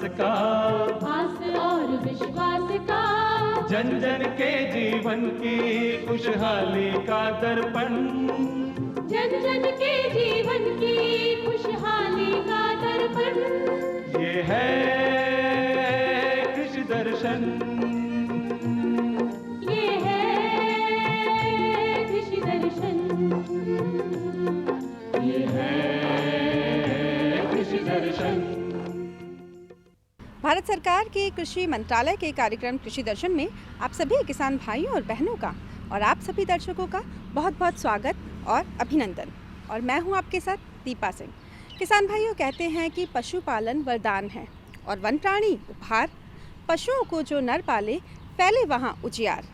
का, आस और विश्वास का, जन जन के जीवन की खुशहाली का दर्पण, जन जन के जीवन की खुशहाली का दर्पण। ये है कृषि दर्शन, ये है कृषि दर्शन, ये है कृषि दर्शन। भारत सरकार के कृषि मंत्रालय के कार्यक्रम कृषि दर्शन में आप सभी किसान भाइयों और बहनों का और आप सभी दर्शकों का बहुत बहुत स्वागत और अभिनंदन। और मैं हूं आपके साथ दीपा सिंह। किसान भाइयों कहते हैं कि पशुपालन वरदान है और वन प्राणी उपहार। पशुओं को जो नर पाले फैले वहां उजियार।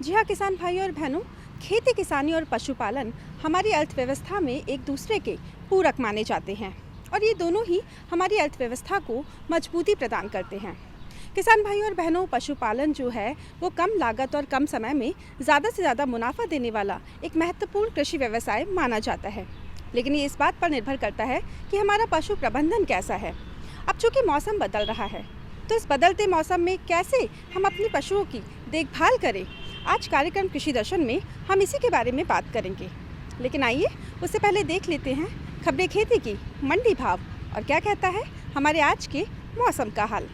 जी हाँ किसान भाइयों और बहनों, खेती किसानी और पशुपालन हमारी अर्थव्यवस्था में एक दूसरे के पूरक माने जाते हैं और ये दोनों ही हमारी अर्थव्यवस्था को मजबूती प्रदान करते हैं। किसान भाइयों और बहनों, पशुपालन जो है वो कम लागत और कम समय में ज़्यादा से ज़्यादा मुनाफा देने वाला एक महत्वपूर्ण कृषि व्यवसाय माना जाता है। लेकिन ये इस बात पर निर्भर करता है कि हमारा पशु प्रबंधन कैसा है। अब चूँकि मौसम बदल रहा है तो इस बदलते मौसम में कैसे हम अपने पशुओं की देखभाल करें, आज कार्यक्रम कृषि दर्शन में हम इसी के बारे में बात करेंगे। लेकिन आइए उससे पहले देख लेते हैं खबरें खेती की, मंडी भाव और क्या कहता है हमारे आज के मौसम का हाल।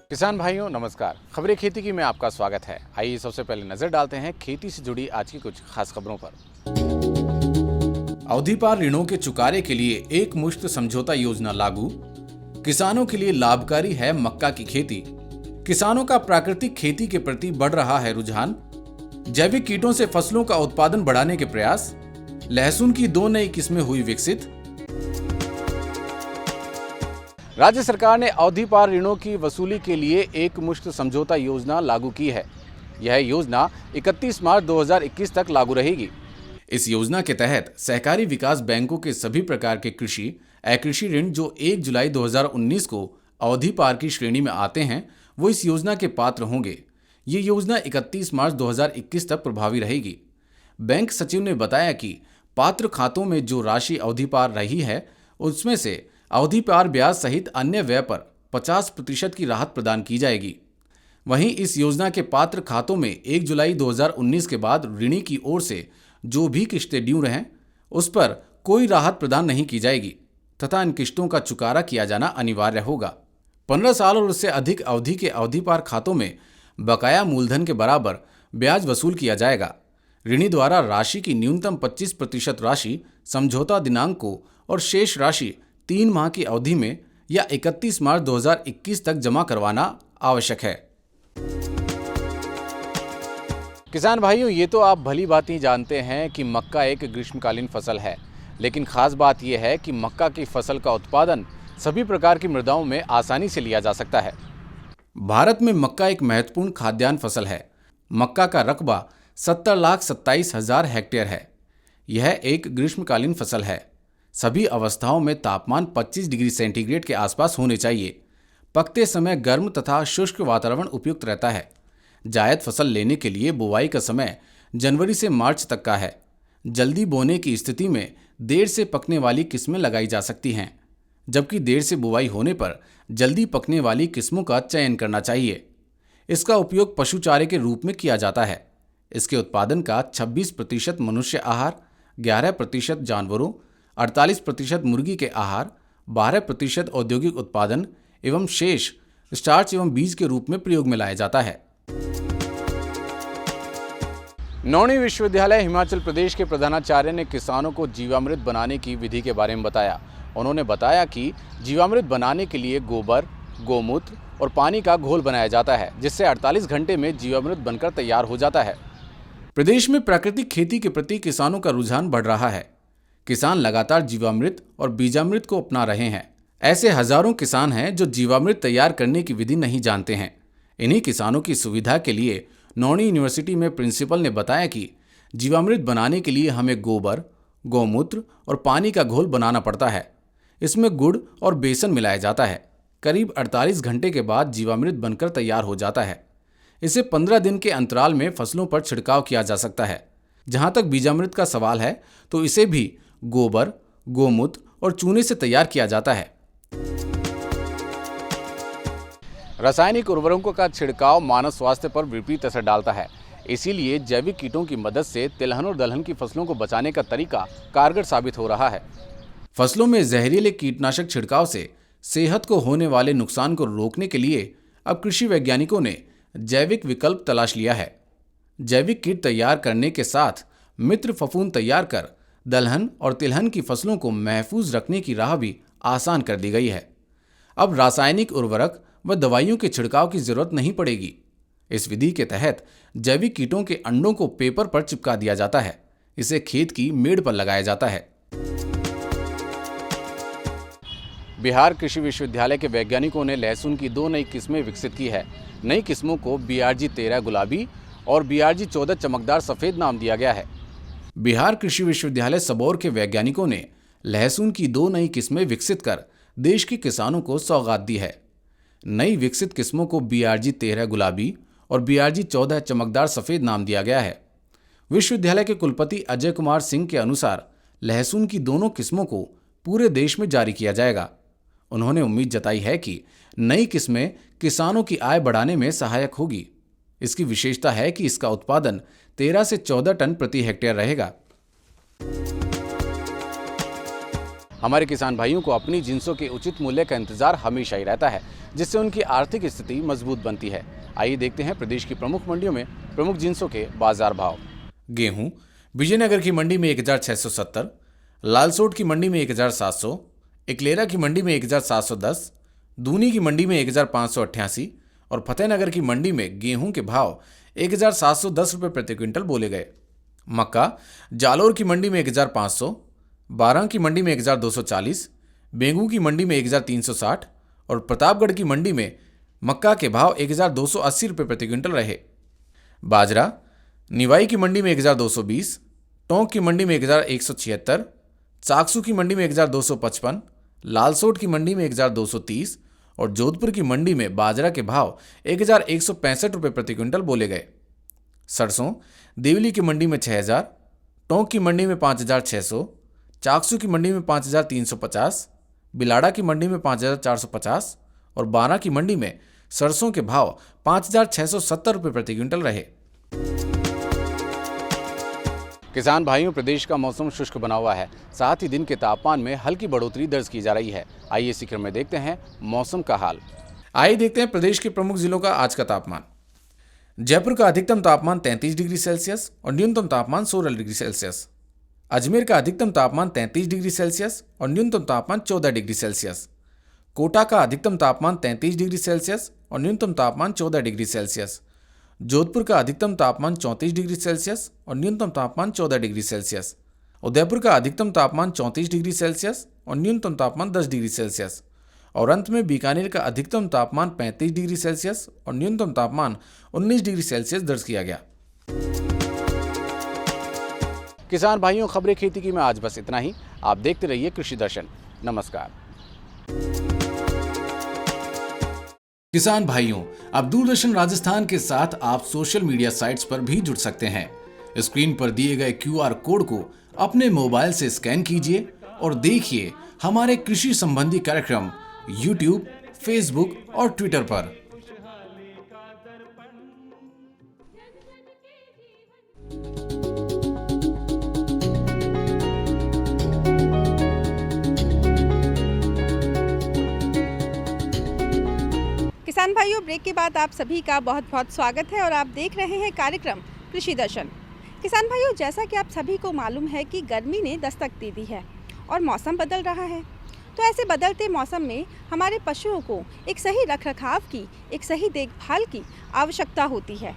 किसान भाइयों नमस्कार, खबरें खेती की में आपका स्वागत है। आइए सबसे पहले नजर डालते हैं खेती से जुड़ी आज की कुछ खास खबरों पर। अवधि पार ऋणों के चुकारे के लिए एक मुश्त समझौता योजना लागू। किसानों के लिए लाभकारी है मक्का की खेती। किसानों का प्राकृतिक खेती के प्रति बढ़ रहा है रुझान। जैविक कीटों से फसलों का उत्पादन बढ़ाने के प्रयास। लहसुन की 2 नई किस्में हुई विकसित। राज्य सरकार ने अवधि पार ऋणों की वसूली के लिए एक मुश्त समझौता योजना लागू की है। यह योजना 31 मार्च 2021 तक लागू रहेगी। इस योजना के तहत सहकारी विकास बैंकों के सभी प्रकार के कृषि अकृषि ऋण जो 1 जुलाई 2019 को अवधि पार की श्रेणी में आते हैं वो इस योजना के पात्र होंगे। ये योजना 31 मार्च 2021 तक प्रभावी रहेगी। बैंक सचिव ने बताया कि पात्र खातों में जो राशि अवधि पार रही है उसमें से अवधि पार ब्याज सहित अन्य व्यय पर 50% की राहत प्रदान की जाएगी। वहीं इस योजना के पात्र खातों में 1 जुलाई 2019 के बाद ऋणी की ओर से जो भी किश्तें ड्यू रहें उस पर कोई राहत प्रदान नहीं की जाएगी तथा इन किश्तों का चुकारा किया जाना अनिवार्य होगा। 15 साल और उससे अधिक अवधि के अवधि पार खातों में बकाया मूलधन के बराबर ब्याज वसूल किया जाएगा। ऋणी द्वारा राशि की न्यूनतम 25% राशि समझौता दिनांक को और शेष राशि 3 माह की अवधि में या 31 मार्च 2021 तक जमा करवाना आवश्यक है। किसान भाइयों, ये तो आप भली भांति जानते हैं कि मक्का एक ग्रीष्मकालीन फसल है, लेकिन खास बात यह है कि मक्का की फसल का उत्पादन सभी प्रकार की मृदाओं में आसानी से लिया जा सकता है। भारत में मक्का एक महत्वपूर्ण खाद्यान्न फसल है। मक्का का रकबा 70,27,000 हेक्टेयर है। यह एक ग्रीष्मकालीन फसल है। सभी अवस्थाओं में तापमान 25 डिग्री सेंटीग्रेड के आसपास होने चाहिए। पकते समय गर्म तथा शुष्क वातावरण उपयुक्त रहता है। जायद फसल लेने के लिए बुवाई का समय जनवरी से मार्च तक का है। जल्दी बोने की स्थिति में देर से पकने वाली किस्में लगाई जा सकती हैं, जबकि देर से बुवाई होने पर जल्दी पकने वाली किस्मों का चयन करना चाहिए। इसका उपयोग पशु चारे के रूप में किया जाता है। इसके उत्पादन का 26% मनुष्य आहार, 11% जानवरों, 48% मुर्गी के आहार, 12% औद्योगिक उत्पादन एवं शेष स्टार्च एवं बीज के रूप में प्रयोग में लाया जाता है। नौणी विश्वविद्यालय हिमाचल प्रदेश के प्रधानाचार्य ने किसानों को जीवामृत बनाने की विधि के बारे में बताया। उन्होंने बताया कि जीवामृत बनाने के लिए गोबर, गोमूत्र और पानी का घोल बनाया जाता है, जिससे 48 घंटे में जीवामृत बनकर तैयार हो जाता है। प्रदेश में प्राकृतिक खेती के प्रति किसानों का रुझान बढ़ रहा है। किसान लगातार जीवामृत और बीजामृत को अपना रहे हैं। ऐसे हजारों किसान हैं जो जीवामृत तैयार करने की विधि नहीं जानते हैं। इन्हीं किसानों की सुविधा के लिए नौणी यूनिवर्सिटी में प्रिंसिपल ने बताया कि जीवामृत बनाने के लिए हमें गोबर, गौमूत्र और पानी का घोल बनाना पड़ता है। इसमें गुड़ और बेसन मिलाया जाता है। करीब 48 घंटे के बाद जीवामृत बनकर तैयार हो जाता है। इसे 15 दिन के अंतराल में फसलों पर छिड़काव किया जा सकता है। जहाँ तक बीजामृत का सवाल है तो इसे भी गोबर, गोमूत्र और चूने से तैयार किया जाता है। रासायनिक उर्वरकों का छिड़काव मानव स्वास्थ्य पर विपरीत असर डालता है। इसीलिए जैविक कीटों की मदद से तिलहन और दलहन की फसलों को बचाने का तरीका कारगर साबित हो रहा है। फसलों में जहरीले कीटनाशक छिड़काव से सेहत को होने वाले नुकसान को रोकने के लिए अब कृषि वैज्ञानिकों ने जैविक विकल्प तलाश लिया है। जैविक कीट तैयार करने के साथ मित्र फफूंद तैयार कर दलहन और तिलहन की फसलों को महफूज रखने की राह भी आसान कर दी गई है। अब रासायनिक उर्वरक व दवाइयों के छिड़काव की जरूरत नहीं पड़ेगी। इस विधि के तहत जैविक कीटों के अंडों को पेपर पर चिपका दिया जाता है। इसे खेत की मेड़ पर लगाया जाता है। बिहार कृषि विश्वविद्यालय के वैज्ञानिकों ने लहसुन की 2 नई किस्में विकसित की है। नई किस्मों को BRG 13 गुलाबी और BRG 14 चमकदार सफेद नाम दिया गया है। बिहार कृषि विश्वविद्यालय सबौर के वैज्ञानिकों ने लहसुन की 2 नई किस्में विकसित कर देश के किसानों को सौगात दी है। नई विकसित किस्मों को BRG 13 गुलाबी और BRG 14 चमकदार सफेद नाम दिया गया है। विश्वविद्यालय के कुलपति अजय कुमार सिंह के अनुसार लहसुन की दोनों किस्मों को पूरे देश में जारी किया जाएगा। उन्होंने उम्मीद जताई है कि नई किस्में किसानों की आय बढ़ाने में सहायक होगी। इसकी विशेषता है कि इसका उत्पादन 13 से 14 टन प्रति हेक्टेयर रहेगा। हमारे किसान भाइयों को अपनी जिंसों के उचित मूल्य का इंतजार हमेशा ही रहता है, जिससे उनकी आर्थिक स्थिति मजबूत बनती है। आइए देखते हैं प्रदेश की प्रमुख मंडियों में प्रमुख जिंसों के बाजार भाव। गेहूं विजयनगर की मंडी में 1670, लालसोट की मंडी में 1700, इकलेरा की मंडी में 1710, दूनी की मंडी में 1588 और फतेहनगर की मंडी में गेहूं के भाव 1710 रुपये प्रति क्विंटल बोले गए। मक्का जालोर की मंडी में 1500, बारह की मंडी में 1240, बेंगू की मंडी में 1360 और प्रतापगढ़ की मंडी में मक्का के भाव 1280 रुपये प्रति क्विंटल रहे। बाजरा निवाई की मंडी में 1220, टोंक की मंडी में 1176, चाकसू की मंडी में 1255, लालसोट की मंडी में 1230 और जोधपुर की मंडी में बाजरा के भाव 1165 रुपये प्रति क्विंटल बोले गए। सरसों देवली की मंडी में 6000, टोंक की मंडी में 5600, चाकसू की मंडी में 5350, बिलाड़ा की मंडी में 5450 और बारा की मंडी में सरसों के भाव 5670 रुपये प्रति क्विंटल रहे। किसान भाइयों, प्रदेश का मौसम शुष्क बना हुआ है, साथ ही दिन के तापमान में हल्की बढ़ोतरी दर्ज की जा रही है। आइए इसी क्रम में देखते हैं मौसम का हाल। आइए देखते हैं प्रदेश के प्रमुख जिलों का आज का तापमान। जयपुर का अधिकतम तापमान 33 डिग्री सेल्सियस और न्यूनतम तापमान 16 डिग्री सेल्सियस। अजमेर का अधिकतम तापमान 33 डिग्री सेल्सियस और न्यूनतम तापमान 14 डिग्री सेल्सियस। कोटा का अधिकतम तापमान 33 डिग्री सेल्सियस और न्यूनतम तापमान 14 डिग्री सेल्सियस। जोधपुर का अधिकतम तापमान 34 डिग्री सेल्सियस और न्यूनतम तापमान 14 डिग्री सेल्सियस। उदयपुर का अधिकतम तापमान 34 डिग्री सेल्सियस और न्यूनतम तापमान 10 डिग्री सेल्सियस। और अंत में बीकानेर का अधिकतम तापमान 35 डिग्री सेल्सियस और न्यूनतम तापमान 19 डिग्री सेल्सियस दर्ज किया गया। किसान भाइयों, खबरें खेती की में आज बस इतना ही। आप देखते रहिए कृषि दर्शन। नमस्कार। किसान भाइयों, अब दूरदर्शन राजस्थान के साथ आप सोशल मीडिया साइट्स पर भी जुड़ सकते हैं। स्क्रीन पर दिए गए QR कोड को अपने मोबाइल से स्कैन कीजिए और देखिए हमारे कृषि संबंधी कार्यक्रम YouTube, Facebook और Twitter पर। किसान भाइयों, ब्रेक के बाद आप सभी का बहुत बहुत स्वागत है और आप देख रहे हैं कार्यक्रम कृषि दर्शन। किसान भाइयों, जैसा कि आप सभी को मालूम है कि गर्मी ने दस्तक दे दी है और मौसम बदल रहा है, तो ऐसे बदलते मौसम में हमारे पशुओं को एक सही रखरखाव की, एक सही देखभाल की आवश्यकता होती है।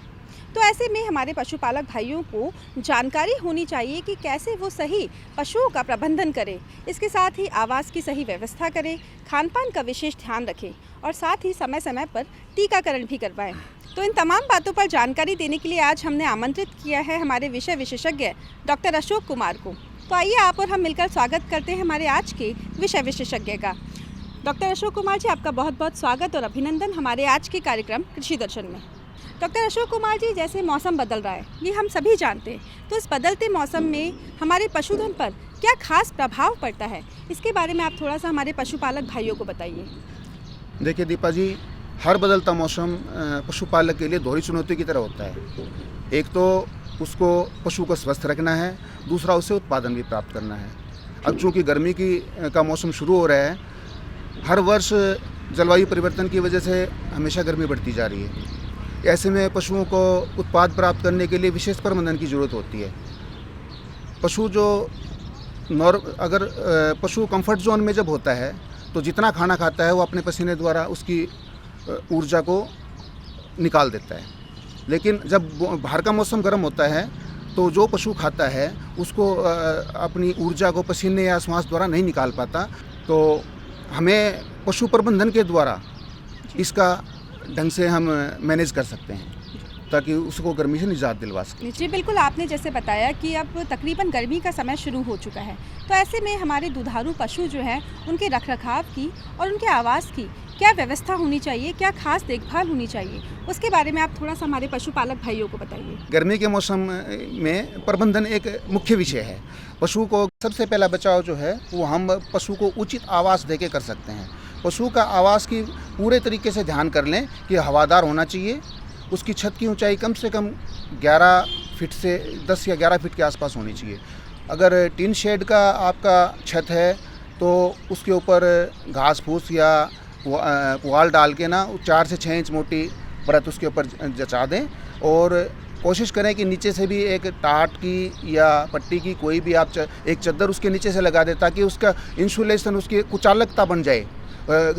तो ऐसे में हमारे पशुपालक भाइयों को जानकारी होनी चाहिए कि कैसे वो सही पशुओं का प्रबंधन करें, इसके साथ ही आवास की सही व्यवस्था करें, खान पान का विशेष ध्यान रखें और साथ ही समय समय पर टीकाकरण भी करवाएं। तो इन तमाम बातों पर जानकारी देने के लिए आज हमने आमंत्रित किया है हमारे विषय विशेषज्ञ डॉक्टर अशोक कुमार को। तो आइए आप और हम मिलकर स्वागत करते हैं हमारे आज के विषय विशेषज्ञ का। डॉक्टर अशोक कुमार जी, आपका बहुत बहुत स्वागत और अभिनंदन हमारे आज के कार्यक्रम कृषि दर्शन में। डॉक्टर अशोक कुमार जी, जैसे मौसम बदल रहा है ये हम सभी जानते हैं, तो इस बदलते मौसम में हमारे पशुधन पर क्या खास प्रभाव पड़ता है, इसके बारे में आप थोड़ा सा हमारे पशुपालक भाइयों को बताइए। देखिए दीपा जी, हर बदलता मौसम पशुपालक के लिए दोहरी चुनौती की तरह होता है। एक तो उसको पशु को स्वस्थ रखना है, दूसरा उसे उत्पादन भी प्राप्त करना है। अब चूँकि गर्मी का मौसम शुरू हो रहा है, हर वर्ष जलवायु परिवर्तन की वजह से हमेशा गर्मी बढ़ती जा रही है। ऐसे में पशुओं को उत्पाद प्राप्त करने के लिए विशेष प्रबंधन की ज़रूरत होती है। पशु अगर पशु कंफर्ट जोन में जब होता है तो जितना खाना खाता है वो अपने पसीने द्वारा उसकी ऊर्जा को निकाल देता है। लेकिन जब बाहर का मौसम गर्म होता है तो जो पशु खाता है उसको अपनी ऊर्जा को पसीने या श्वास द्वारा नहीं निकाल पाता। तो हमें पशु प्रबंधन के द्वारा इसका ढंग से हम मैनेज कर सकते हैं ताकि उसको गर्मी से निजात दिलवा सकें। जी बिल्कुल, आपने जैसे बताया कि अब तकरीबन गर्मी का समय शुरू हो चुका है, तो ऐसे में हमारे दुधारू पशु जो हैं उनके रखरखाव की और उनके आवास की क्या व्यवस्था होनी चाहिए, क्या खास देखभाल होनी चाहिए, उसके बारे में आप थोड़ा सा हमारे पशुपालक भाइयों को बताइए। गर्मी के मौसम में प्रबंधन एक मुख्य विषय है। पशु को सबसे पहला बचाव जो है वो हम पशु को उचित आवास देके कर सकते हैं। पशु का आवास की पूरे तरीके से ध्यान कर लें कि हवादार होना चाहिए। उसकी छत की ऊंचाई कम से कम 11 फीट से 10 या 11 फीट के आसपास होनी चाहिए। अगर टिन शेड का आपका छत है तो उसके ऊपर घास फूस या पुआल डाल के ना 4 से 6 इंच मोटी परत उसके ऊपर जचा दें और कोशिश करें कि नीचे से भी एक टाट की या पट्टी की कोई भी आप एक चद्दर उसके नीचे से लगा दें ताकि उसका इंसुलेशन, उसकी कुचालकता बन जाए,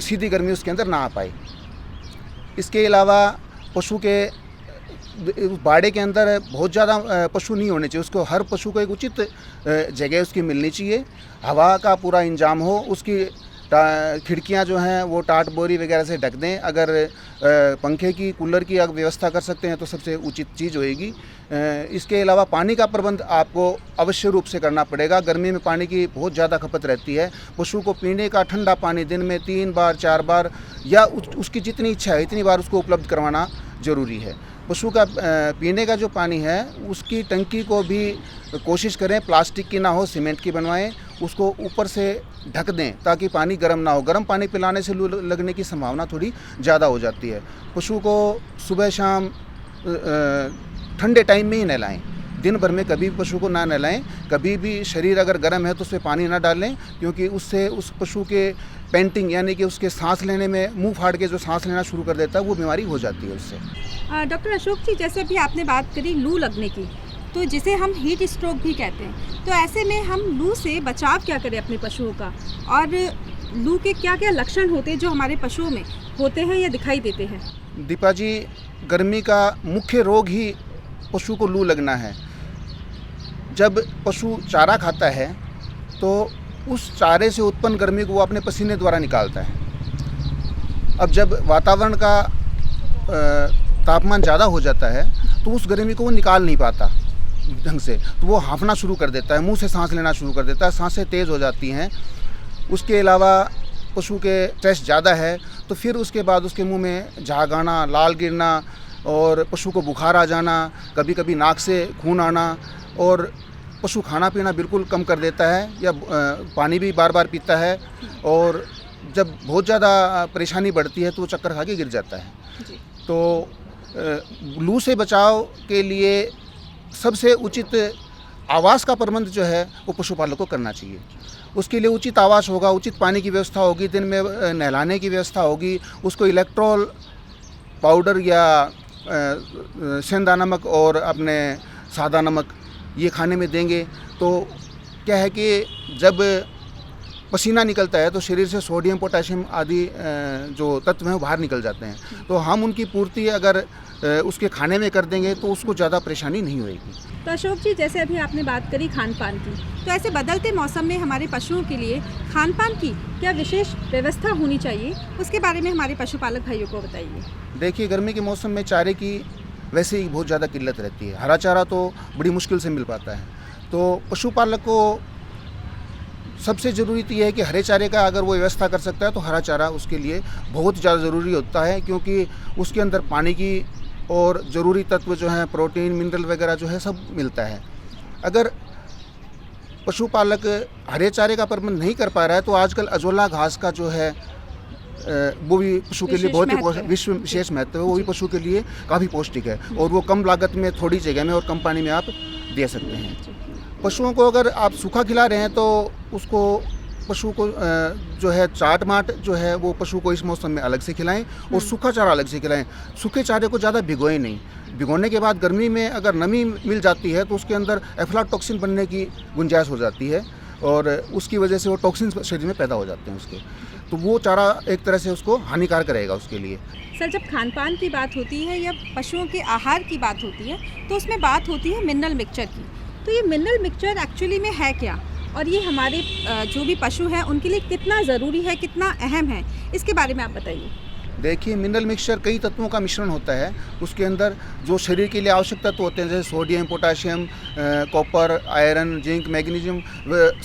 सीधी गर्मी उसके अंदर ना आ पाए। इसके अलावा पशु के बाड़े के अंदर बहुत ज़्यादा पशु नहीं होने चाहिए। उसको हर पशु को एक उचित जगह उसकी मिलनी चाहिए, हवा का पूरा इंतजाम हो, उसकी खिड़कियां जो हैं वो टाट बोरी वगैरह से ढक दें। अगर पंखे की कूलर की अगर व्यवस्था कर सकते हैं तो सबसे उचित चीज़ होएगी। इसके अलावा पानी का प्रबंध आपको अवश्य रूप से करना पड़ेगा। गर्मी में पानी की बहुत ज़्यादा खपत रहती है। पशु को पीने का ठंडा पानी दिन में 3 बार 4 बार या उसकी जितनी इच्छा है इतनी बार उसको उपलब्ध करवाना ज़रूरी है। पशु का पीने का जो पानी है उसकी टंकी को भी कोशिश करें प्लास्टिक की ना हो, सीमेंट की बनवाएं, उसको ऊपर से ढक दें ताकि पानी गर्म ना हो। गर्म पानी पिलाने से लू लगने की संभावना थोड़ी ज़्यादा हो जाती है। पशु को सुबह शाम ठंडे टाइम में ही नहलाएं, दिन भर में कभी भी पशु को ना नहलाएं। कभी भी शरीर अगर गर्म है तो उसमें पानी ना डालें क्योंकि उससे उस पशु के पेंटिंग यानी कि उसके सांस लेने में मुंह फाड़ के जो सांस लेना शुरू कर देता है वो बीमारी हो जाती है उससे। डॉक्टर अशोक जी, जैसे अभी आपने बात करी लू लगने की, तो जिसे हम हीट स्ट्रोक भी कहते हैं, तो ऐसे में हम लू से बचाव क्या करें अपने पशुओं का, और लू के क्या क्या लक्षण होते हैं जो हमारे पशुओं में होते हैं या दिखाई देते हैं? दीपा जी, गर्मी का मुख्य रोग ही पशु को लू लगना है। जब पशु चारा खाता है तो उस चारे से उत्पन्न गर्मी को वो अपने पसीने द्वारा निकालता है। अब जब वातावरण का तापमान ज़्यादा हो जाता है तो उस गर्मी को वो निकाल नहीं पाता ढंग से, तो वो हाँफना शुरू कर देता है, मुंह से सांस लेना शुरू कर देता है, सांसें तेज़ हो जाती हैं। उसके अलावा पशु के स्ट्रेस ज़्यादा है तो फिर उसके बाद उसके मुंह में झाग आना, लाल गिरना और पशु को बुखार आ जाना, कभी कभी नाक से खून आना, और पशु खाना पीना बिल्कुल कम कर देता है या पानी भी बार बार पीता है, और जब बहुत ज़्यादा परेशानी बढ़ती है तो वो चक्कर खा के गिर जाता है। तो लू से बचाव के लिए सबसे उचित आवास का प्रबंध जो है वो पशुपालक को करना चाहिए। उसके लिए उचित आवास होगा, उचित पानी की व्यवस्था होगी, दिन में नहलाने की व्यवस्था होगी, उसको इलेक्ट्रॉल पाउडर या सेंधा नमक और अपने सादा नमक ये खाने में देंगे तो क्या है कि जब पसीना निकलता है तो शरीर से सोडियम पोटेशियम आदि जो तत्व हैं वो बाहर निकल जाते हैं। तो हम उनकी पूर्ति अगर उसके खाने में कर देंगे तो उसको ज़्यादा परेशानी नहीं होएगी। तो अशोक जी, जैसे अभी आपने बात करी खान पान की, तो ऐसे बदलते मौसम में हमारे पशुओं के लिए खान पान की क्या विशेष व्यवस्था होनी चाहिए, उसके बारे में हमारे पशुपालक भाइयों को बताइए। देखिए, गर्मी के मौसम में चारे की वैसे ही बहुत ज़्यादा किल्लत रहती है। हरा चारा तो बड़ी मुश्किल से मिल पाता है। तो पशुपालक को सबसे ज़रूरी तो ये है कि हरे चारे का अगर वो व्यवस्था कर सकता है तो हरा चारा उसके लिए बहुत ज़्यादा ज़रूरी होता है, क्योंकि उसके अंदर पानी की और ज़रूरी तत्व जो हैं प्रोटीन मिनरल वगैरह जो है सब मिलता है। अगर पशुपालक हरे चारे का प्रबंध नहीं कर पा रहा है तो आजकल अजोला घास का जो है वो भी पशु के लिए बहुत ही विशेष महत्व है। वो भी पशु के लिए काफ़ी पौष्टिक है और वो कम लागत में, थोड़ी जगह में और कम पानी में आप दे सकते हैं। पशुओं को अगर आप सूखा खिला रहे हैं तो उसको पशु को जो है चाट माट जो है वो पशु को इस मौसम में अलग से खिलाएं और सूखा चारा अलग से खिलाएं। सूखे चारे को ज़्यादा भिगोएं नहीं। भिगोने के बाद गर्मी में अगर नमी मिल जाती है तो उसके अंदर एफ्लाटॉक्सिन बनने की गुंजाइश हो जाती है और उसकी वजह से वो टॉक्सिन शरीर में पैदा हो जाते हैं उसके, तो वो चारा एक तरह से उसको हानिकारक रहेगा उसके लिए। सर, जब खान पान की बात होती है या पशुओं के आहार की बात होती है तो उसमें बात होती है मिनरल मिक्सचर की। तो ये मिनरल मिक्सचर एक्चुअली में है क्या, और ये हमारे जो भी पशु हैं उनके लिए कितना ज़रूरी है, कितना अहम है, इसके बारे में आप बताइए। देखिए, मिनरल मिक्सचर कई तत्वों का मिश्रण होता है। उसके अंदर जो शरीर के लिए आवश्यक तत्व होते हैं जैसे sodium, potassium, copper, iron, zinc, magnesium,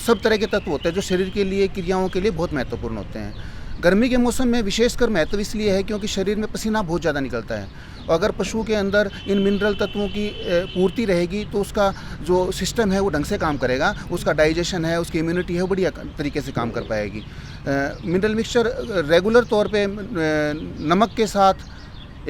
सब तरह के तत्व होते हैं जो शरीर के लिए, क्रियाओं के लिए बहुत महत्वपूर्ण होते हैं। गर्मी के मौसम में विशेषकर महत्व इसलिए है क्योंकि शरीर में पसीना बहुत ज़्यादा निकलता है। अगर पशु के अंदर इन मिनरल तत्वों की पूर्ति रहेगी तो उसका जो सिस्टम है वो ढंग से काम करेगा, उसका डाइजेशन है, उसकी इम्यूनिटी है वो बढ़िया तरीके से काम कर पाएगी। मिनरल मिक्सचर रेगुलर तौर पे नमक के साथ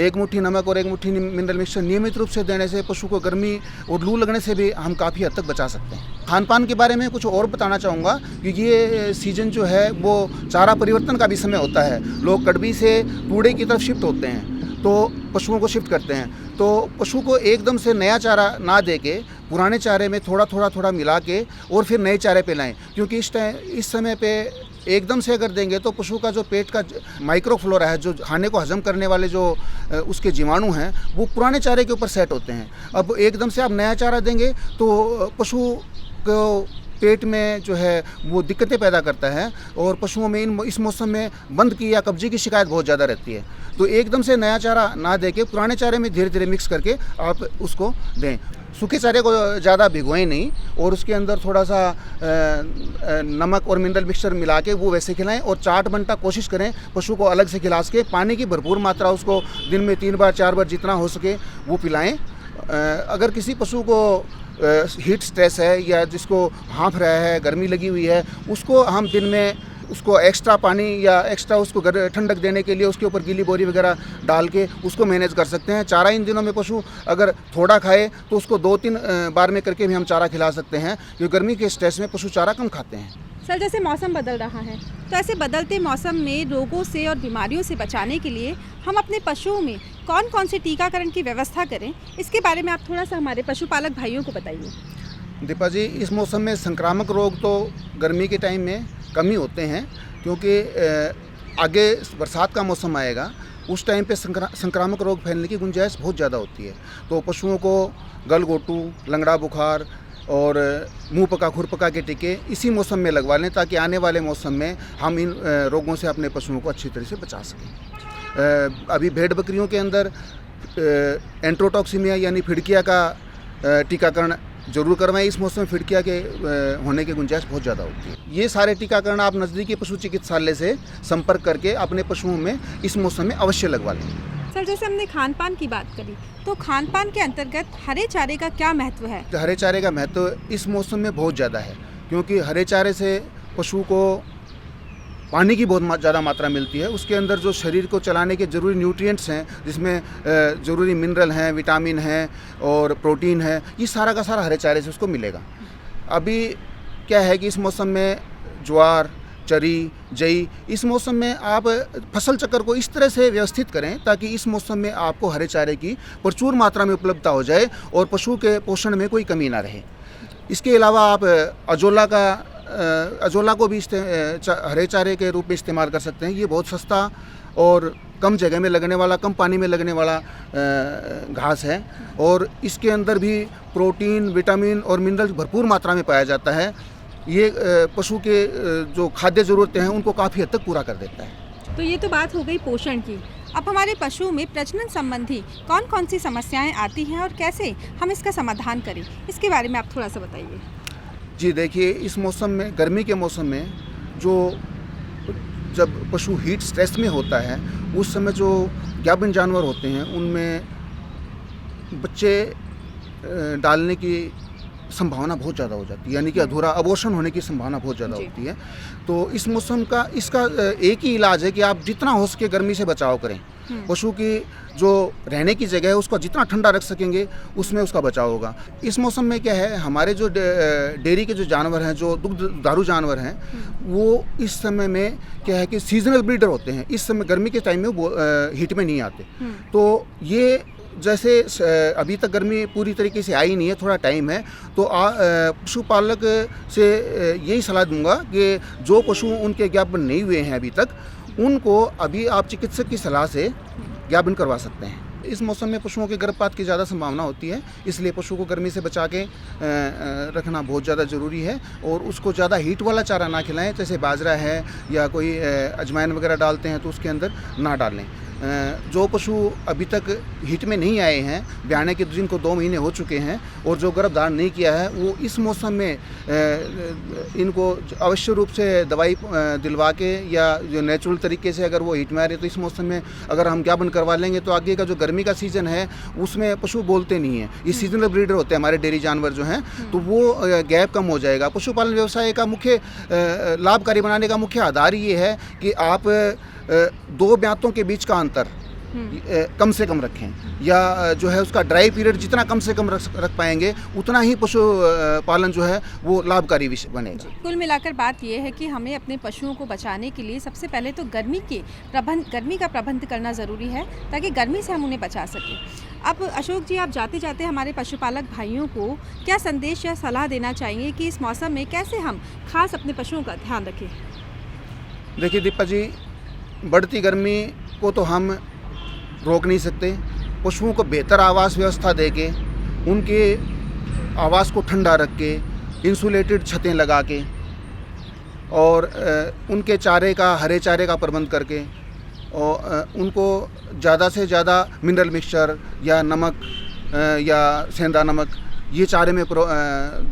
1 मुट्ठी नमक और 1 मुट्ठी मिनरल मिक्सचर नियमित रूप से देने से पशु को गर्मी और लू लगने से भी हम काफ़ी हद तक बचा सकते हैं। खान पान के बारे में कुछ और बताना चाहूँगा कि ये सीज़न जो है वो चारा परिवर्तन का भी समय होता है। लोग कड़बी से तूड़े की तरफ शिफ्ट होते हैं तो पशुओं को शिफ्ट करते हैं, तो पशु को एकदम से नया चारा ना दे के पुराने चारे में थोड़ा मिला के और फिर नए चारे पे लाएं, क्योंकि इस समय पे एकदम से अगर देंगे तो पशु का जो पेट का माइक्रोफ्लोरा है, जो खाने को हजम करने वाले जो उसके जीवाणु हैं, वो पुराने चारे के ऊपर सेट होते हैं। अब एकदम से आप नया चारा देंगे तो पशु को पेट में जो है वो दिक्कतें पैदा करता है और पशुओं में इस मौसम में बंद की या कब्जे की शिकायत बहुत ज़्यादा रहती है। तो एकदम से नया चारा ना दे के पुराने चारे में धीरे धीरे मिक्स करके आप उसको दें। सूखे चारे को ज़्यादा भिगोएं नहीं और उसके अंदर थोड़ा सा नमक और मिनरल मिक्सचर मिला के वो वैसे खिलाएं और चाट बनता कोशिश करें पशु को अलग से खिला के। पानी की भरपूर मात्रा उसको दिन में 3 बार 4 बार जितना हो सके वो पिलाएं। अगर किसी पशु को हीट स्ट्रेस है या जिसको हाँफ रहा है, गर्मी लगी हुई है, उसको हम दिन में उसको एक्स्ट्रा पानी या एक्स्ट्रा उसको ठंडक देने के लिए उसके ऊपर गीली बोरी वगैरह डाल के उसको मैनेज कर सकते हैं। चारा इन दिनों में पशु अगर थोड़ा खाए तो उसको 2-3 बार में करके भी हम चारा खिला सकते हैं, क्योंकि गर्मी के स्ट्रेस में पशु चारा कम खाते हैं। सर, जैसे मौसम बदल रहा है तो ऐसे बदलते मौसम में रोगों से और बीमारियों से बचाने के लिए हम अपने पशुओं में कौन कौन से टीकाकरण की व्यवस्था करें, इसके बारे में आप थोड़ा सा हमारे पशुपालक भाइयों को बताइए। दीपा जी, इस मौसम में संक्रामक रोग तो गर्मी के टाइम में कम ही होते हैं, क्योंकि आगे बरसात का मौसम आएगा, उस टाइम पे संक्रामक रोग फैलने की गुंजाइश बहुत ज़्यादा होती है। तो पशुओं को गलघोटू, लंगड़ा बुखार और मुंह पका खुर पका के टीके इसी मौसम में लगवा लें, ताकि आने वाले मौसम में हम इन रोगों से अपने पशुओं को अच्छी तरह से बचा सकें। अभी भेड़ बकरियों के अंदर एंट्रोटॉक्सीमिया यानी फिड़किया का टीकाकरण जरूर करवाएं। इस मौसम में फिड़किया के होने की गुंजाइश बहुत ज़्यादा होती है। ये सारे टीकाकरण आप नज़दीकी पशु चिकित्सालय से संपर्क करके अपने पशुओं में इस मौसम में अवश्य लगवा लें। सर, जैसे हमने खान पान की बात करी तो खान पान के अंतर्गत हरे चारे का क्या महत्व है? हरे चारे का महत्व इस मौसम में बहुत ज़्यादा है, क्योंकि हरे चारे से पशु को पानी की बहुत ज़्यादा मात्रा मिलती है। उसके अंदर जो शरीर को चलाने के ज़रूरी न्यूट्रिएंट्स हैं, जिसमें ज़रूरी मिनरल हैं, विटामिन हैं और प्रोटीन है, ये सारा का सारा हरे चारे से उसको मिलेगा। अभी क्या है कि इस मौसम में ज्वार, चरी, जई, इस मौसम में आप फसल चक्र को इस तरह से व्यवस्थित करें ताकि इस मौसम में आपको हरे चारे की प्रचुर मात्रा में उपलब्धता हो जाए और पशु के पोषण में कोई कमी ना रहे। इसके अलावा आप अजोला को भी हरे चारे के रूप में इस्तेमाल कर सकते हैं। ये बहुत सस्ता और कम जगह में लगने वाला, कम पानी में लगने वाला घास है और इसके अंदर भी प्रोटीन, विटामिन और मिनरल भरपूर मात्रा में पाया जाता है। ये पशु के जो खाद्य ज़रूरतें हैं उनको काफ़ी हद तक पूरा कर देता है। तो ये तो बात हो गई पोषण की। अब हमारे पशुओं में प्रजनन संबंधी कौन कौन सी समस्याएं आती हैं और कैसे हम इसका समाधान करें, इसके बारे में आप थोड़ा सा बताइए। जी देखिए, इस मौसम में, गर्मी के मौसम में जब पशु हीट स्ट्रेस में होता है, उस समय जो गाभिन जानवर होते हैं उनमें बच्चे डालने की संभावना बहुत ज़्यादा हो जाती है, यानी कि अधूरा अबॉर्शन होने की संभावना बहुत ज़्यादा होती है। तो इस मौसम का इसका एक ही इलाज है कि आप जितना हो सके गर्मी से बचाव करें। पशु की जो रहने की जगह है उसको जितना ठंडा रख सकेंगे उसमें उसका बचाव होगा। इस मौसम में क्या है, हमारे जो डेयरी के जो जानवर हैं, जो दुग्धधारू जानवर हैं, वो इस समय में क्या है कि सीजनल ब्रीडर होते हैं। इस समय गर्मी के टाइम में वो हीट में नहीं आते। तो ये जैसे अभी तक गर्मी पूरी तरीके से आई नहीं है, थोड़ा टाइम है, तो पशुपालक से यही सलाह दूंगा कि जो पशु उनके ज्ञापन नहीं हुए हैं अभी तक, उनको अभी आप चिकित्सक की सलाह से ज्ञापन करवा सकते हैं। इस मौसम में पशुओं के गर्भपात की ज़्यादा संभावना होती है, इसलिए पशु को गर्मी से बचा के रखना बहुत ज़्यादा ज़रूरी है। और उसको ज़्यादा हीट वाला चारा ना खिलाएं, जैसे बाजरा है या कोई अजवाइन वगैरह डालते हैं तो उसके अंदर ना डालें। जो पशु अभी तक हीट में नहीं आए हैं, ब्याने के जिनको 2 महीने हो चुके हैं और जो गर्भधारण नहीं किया है, वो इस मौसम में इनको अवश्य रूप से दवाई दिलवा के या जो नेचुरल तरीके से अगर वो हीट में आ रहे तो इस मौसम में अगर हम ज्ञापन करवा लेंगे तो आगे का जो गर्मी का सीज़न है उसमें पशु बोलते नहीं हैं। ये सीजनल ब्रीडर होते हैं हमारे डेयरी जानवर जो हैं, तो वो गैप कम हो जाएगा। पशुपालन व्यवसाय का मुख्य लाभकारी बनाने का मुख्य आधार ये है कि आप 2 ब्यातों के बीच का अंतर कम से कम रखें, या जो है उसका ड्राई पीरियड जितना कम से कम रख पाएंगे उतना ही पशु पालन जो है वो लाभकारी विषय बनेगा। कुल मिलाकर बात यह है कि हमें अपने पशुओं को बचाने के लिए सबसे पहले तो गर्मी का प्रबंध करना ज़रूरी है, ताकि गर्मी से हम उन्हें बचा सकें। अब अशोक जी, आप जाते जाते हमारे पशुपालक भाइयों को क्या संदेश या सलाह देना चाहेंगे कि इस मौसम में कैसे हम खास अपने पशुओं का ध्यान रखें? देखिए दीपा जी, बढ़ती गर्मी को तो हम रोक नहीं सकते। पशुओं को बेहतर आवास व्यवस्था देके, उनके आवास को ठंडा रख के, इंसुलेटेड छतें लगा के और उनके चारे का, हरे चारे का प्रबंध करके और उनको ज़्यादा से ज़्यादा मिनरल मिक्सचर या नमक या सेंधा नमक ये चारे में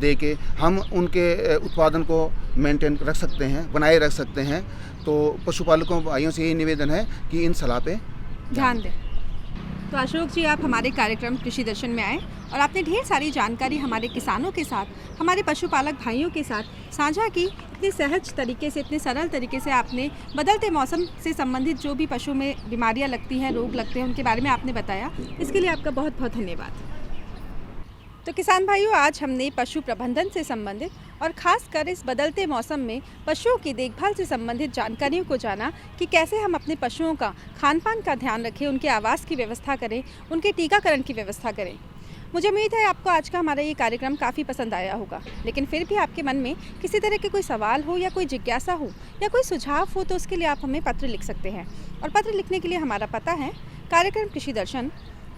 दे के हम उनके उत्पादन को मेंटेन रख सकते हैं, बनाए रख सकते हैं। तो पशुपालकों भाइयों से यही निवेदन है कि इन सलाह पे ध्यान दें। तो अशोक जी, आप हमारे कार्यक्रम कृषि दर्शन में आए और आपने ढेर सारी जानकारी हमारे किसानों के साथ, हमारे पशुपालक भाइयों के साथ साझा की। इतने सहज तरीके से, इतने सरल तरीके से आपने बदलते मौसम से संबंधित जो भी पशु में बीमारियां लगती हैं, रोग लगते हैं, उनके बारे में आपने बताया। इसके लिए आपका बहुत बहुत धन्यवाद। तो किसान भाइयों, आज हमने पशु प्रबंधन से संबंधित और ख़ासकर इस बदलते मौसम में पशुओं की देखभाल से संबंधित जानकारियों को जाना कि कैसे हम अपने पशुओं का खान पान का ध्यान रखें, उनके आवास की व्यवस्था करें, उनके टीकाकरण की व्यवस्था करें। मुझे उम्मीद है आपको आज का हमारा ये कार्यक्रम काफ़ी पसंद आया होगा, लेकिन फिर भी आपके मन में किसी तरह के कोई सवाल हो या कोई जिज्ञासा हो या कोई सुझाव हो तो उसके लिए आप हमें पत्र लिख सकते हैं। और पत्र लिखने के लिए हमारा पता है कार्यक्रम कृषि दर्शन,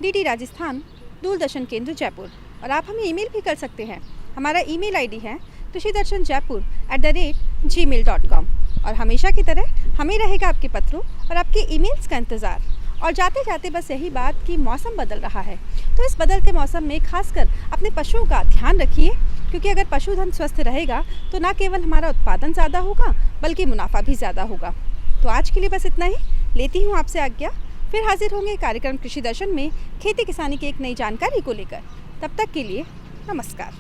DD राजस्थान, दूरदर्शन केंद्र, जयपुर। और आप हमें ईमेल भी कर सकते हैं। हमारा ईमेल ID है krishidarshanjaipur@gmail.com। और हमेशा की तरह हमें रहेगा आपके पत्रों और आपके ईमेल्स का इंतज़ार। और जाते जाते बस यही बात कि मौसम बदल रहा है, तो इस बदलते मौसम में खासकर अपने पशुओं का ध्यान रखिए, क्योंकि अगर पशुधन स्वस्थ रहेगा तो न केवल हमारा उत्पादन ज़्यादा होगा बल्कि मुनाफा भी ज़्यादा होगा। तो आज के लिए बस इतना ही। लेती हूँ आपसे आज्ञा। फिर हाजिर होंगे कार्यक्रम कृषि दर्शन में खेती किसानी की एक नई जानकारी को लेकर। तब तक के लिए नमस्कार।